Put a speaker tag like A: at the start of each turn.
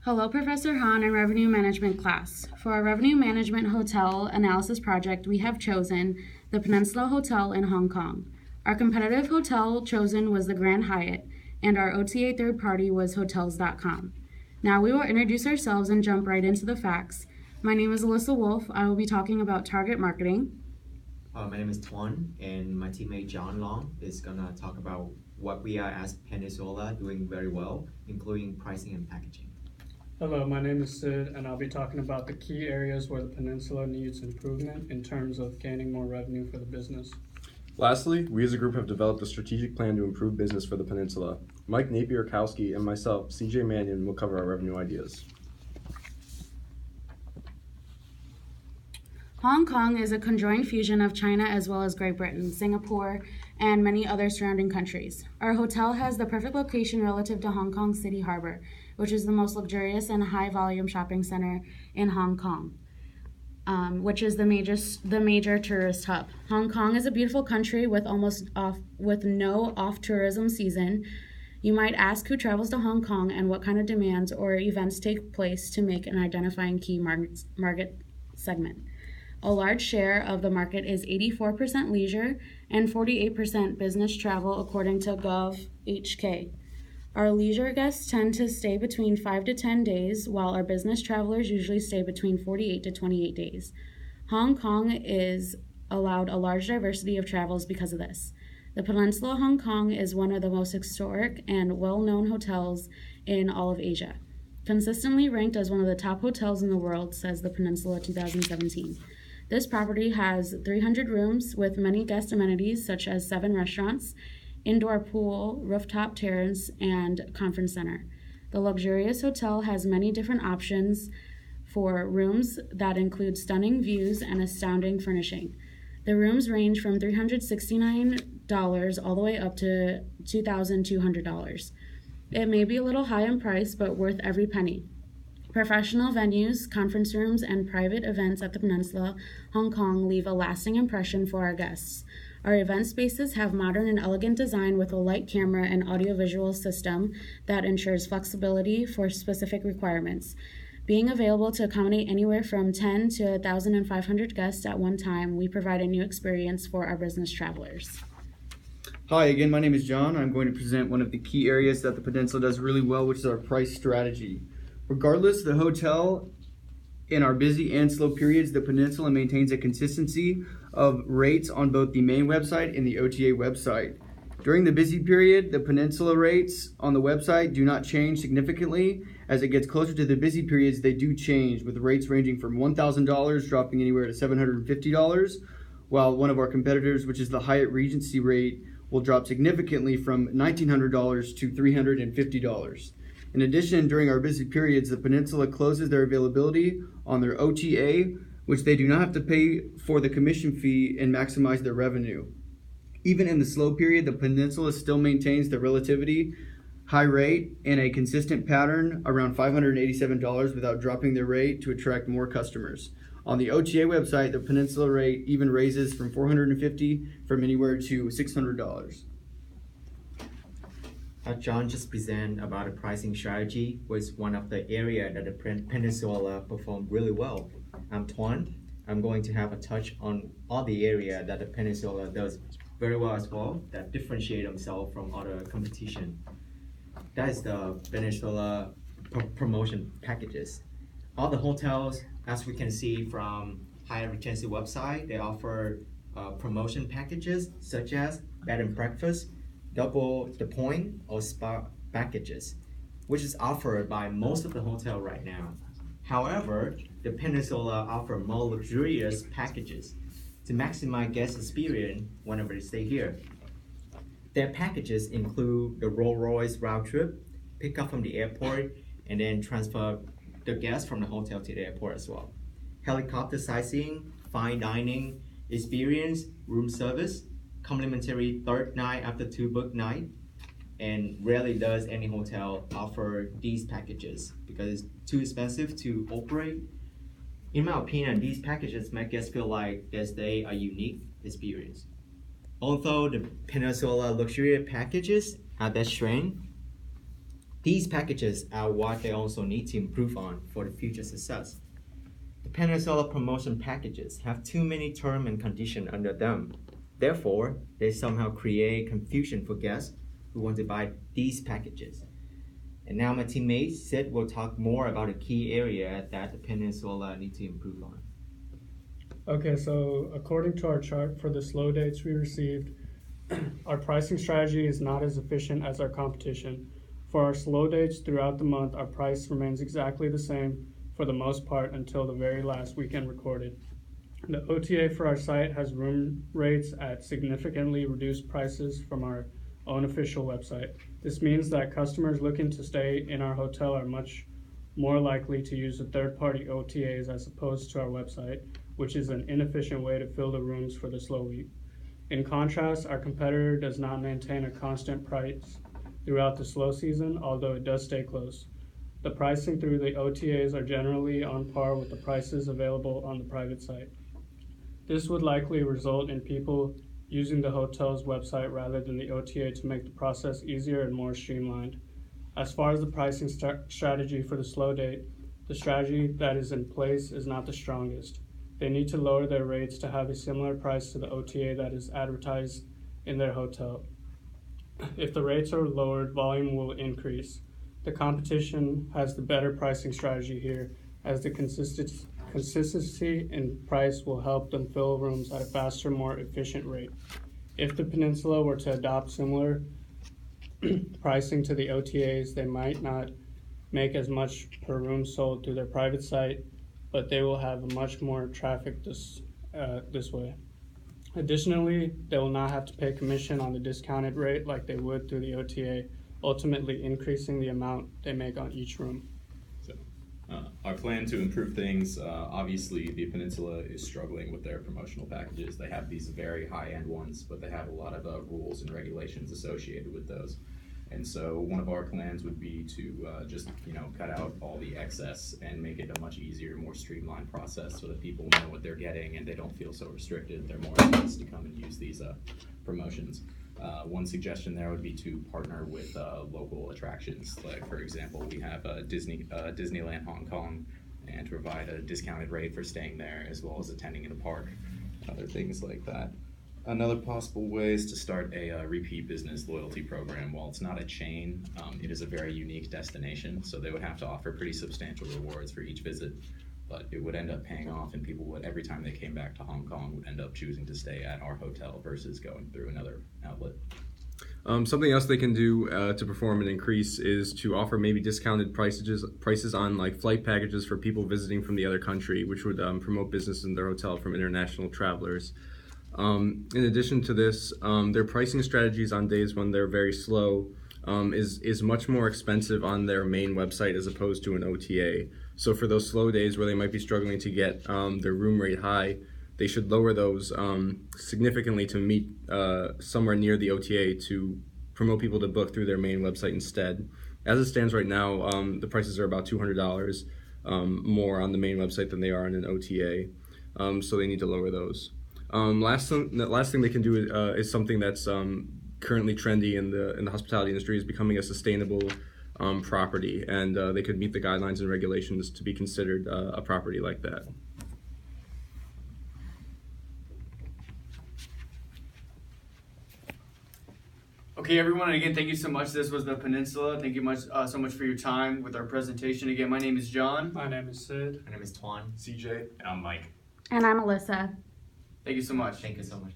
A: Hello, Professor Han and Revenue Management class. For our Revenue Management Hotel Analysis project, we have chosen the Peninsula Hotel in Hong Kong. Our competitive hotel chosen was the Grand Hyatt, and our OTA third party was Hotels.com. Now we will introduce ourselves and jump right into the facts. My name is Alyssa Wolf. I will be talking about target marketing.
B: My name is Tuan, and my teammate John Long is gonna talk about what we are as Peninsula doing very well, including pricing and packaging.
C: Hello, my name is Sid, and I'll be talking about the key areas where the Peninsula needs improvement in terms of gaining more revenue for the business.
D: Lastly, we as a group have developed a strategic plan to improve business for the Peninsula. Mike Napier-Kowski and myself, CJ Mannion, will cover our revenue ideas.
A: Hong Kong is a conjoined fusion of China as well as Great Britain, Singapore, and many other surrounding countries. Our hotel has the perfect location relative to Hong Kong City Harbor, which is the most luxurious and high-volume shopping center in Hong Kong, which is the major tourist hub. Hong Kong is a beautiful country with no off-tourism season. You might ask who travels to Hong Kong and what kind of demands or events take place to make an identifying key market segment. A large share of the market is 84% leisure and 48% business travel, according to GovHK. Our leisure guests tend to stay between 5 to 10 days, while our business travelers usually stay between 48 to 28 days. Hong Kong is allowed a large diversity of travels because of this. The Peninsula Hong Kong is one of the most historic and well-known hotels in all of Asia. Consistently ranked as one of the top hotels in the world, says the Peninsula 2017. This property has 300 rooms with many guest amenities such as 7 restaurants, indoor pool, rooftop terrace, and conference center. The luxurious hotel has many different options for rooms that include stunning views and astounding furnishing. The rooms range from $369 all the way up to $2,200. It may be a little high in price, but worth every penny. Professional venues, conference rooms, and private events at the Peninsula Hong Kong leave a lasting impression for our guests. Our event spaces have modern and elegant design with a light camera and audiovisual system that ensures flexibility for specific requirements. Being available to accommodate anywhere from 10 to 1,500 guests at one time, we provide a new experience for our business travelers.
E: Hi, again, my name is John. I'm going to present one of the key areas that the Peninsula does really well, which is our price strategy. Regardless of the hotel, in our busy and slow periods, the Peninsula maintains a consistency of rates on both the main website and the OTA website. During the busy period, the Peninsula rates on the website do not change significantly. As it gets closer to the busy periods, they do change, with rates ranging from $1,000 dropping anywhere to $750, while one of our competitors, which is the Hyatt Regency rate, will drop significantly from $1,900 to $350. In addition, during our busy periods, the Peninsula closes their availability on their OTA, which they do not have to pay for the commission fee and maximize their revenue. Even in the slow period, the Peninsula still maintains the relatively high rate and a consistent pattern around $587 without dropping their rate to attract more customers. On the OTA website, the Peninsula rate even raises from $450 from anywhere to $600.
B: John just presented about a pricing strategy was one of the area that the Peninsula performed really well. I'm Tuan. I'm going to have a touch on all the area that the Peninsula does very well as well, that differentiate themselves from other competition. That is the Peninsula promotion packages. All the hotels, as we can see from Hyatt Regency website, they offer promotion packages such as bed and breakfast, double the point, or spa packages, which is offered by most of the hotel right now. However, the Peninsula offer more luxurious packages to maximize guest experience whenever they stay here. Their packages include the Rolls-Royce round trip, pick up from the airport, and then transfer the guests from the hotel to the airport as well. Helicopter sightseeing, fine dining experience, room service, complimentary third night after 2 book night, and rarely does any hotel offer these packages because it's too expensive to operate. In my opinion, these packages make guests feel like they stay a unique experience. Although the Peninsula luxury packages have that strength, These packages are what they also need to improve on for the future success. The Peninsula promotion packages have too many terms and conditions under them. Therefore, they somehow create confusion for guests who want to buy these packages. And now my teammate Sid will talk more about a key area that the Peninsula needs to improve on.
C: Okay, so according to our chart for the slow dates we received, our pricing strategy is not as efficient as our competition. For our slow dates throughout the month, our price remains exactly the same for the most part until the very last weekend recorded. The OTA for our site has room rates at significantly reduced prices from our own official website. This means that customers looking to stay in our hotel are much more likely to use the third-party OTAs as opposed to our website, which is an inefficient way to fill the rooms for the slow week. In contrast, our competitor does not maintain a constant price throughout the slow season, although it does stay close. The pricing through the OTAs are generally on par with the prices available on the private site. This would likely result in people using the hotel's website rather than the OTA to make the process easier and more streamlined. As far as the pricing strategy for the slow date, the strategy that is in place is not the strongest. They need to lower their rates to have a similar price to the OTA that is advertised in their hotel. If the rates are lowered, volume will increase. The competition has the better pricing strategy here, as the consistency in price will help them fill rooms at a faster, more efficient rate. If the Peninsula were to adopt similar pricing to the OTAs, they might not make as much per room sold through their private site, but they will have much more traffic this way. Additionally, they will not have to pay commission on the discounted rate like they would through the OTA, ultimately increasing the amount they make on each room.
F: Our plan to improve things, obviously the Peninsula is struggling with their promotional packages. They have these very high-end ones, but they have a lot of rules and regulations associated with those. And so one of our plans would be to just cut out all the excess and make it a much easier, more streamlined process so that people know what they're getting and they don't feel so restricted. They're more likely to come and use these promotions. One suggestion there would be to partner with local attractions. Like, for example, we have Disneyland Hong Kong, and provide a discounted rate for staying there as well as attending in the park, other things like that. Another possible way is to start a repeat business loyalty program. While it's not a chain, it is a very unique destination, so they would have to offer pretty substantial rewards for each visit, but it would end up paying off, and people would, every time they came back to Hong Kong, would end up choosing to stay at our hotel versus going through another outlet.
D: Something else they can do to perform an increase is to offer maybe discounted prices on like flight packages for people visiting from the other country, which would promote business in their hotel from international travelers. In addition to this, their pricing strategies on days when they're very slow is much more expensive on their main website as opposed to an OTA. So for those slow days where they might be struggling to get their room rate high, they should lower those significantly to meet somewhere near the OTA to promote people to book through their main website instead. As it stands right now, the prices are about $200 more on the main website than they are on an OTA, so they need to lower those. The last thing they can do is something that's currently trendy in the hospitality industry, is becoming a sustainable property, and they could meet the guidelines and regulations to be considered a property like that.
E: Okay, everyone, and again, thank you so much. This was the Peninsula. Thank you so much for your time with our presentation. Again, my name is John.
C: My name is Sid.
B: My name is Tuan.
F: CJ. And I'm Mike.
A: And I'm Alyssa.
E: Thank you so much.
B: Thank you so much.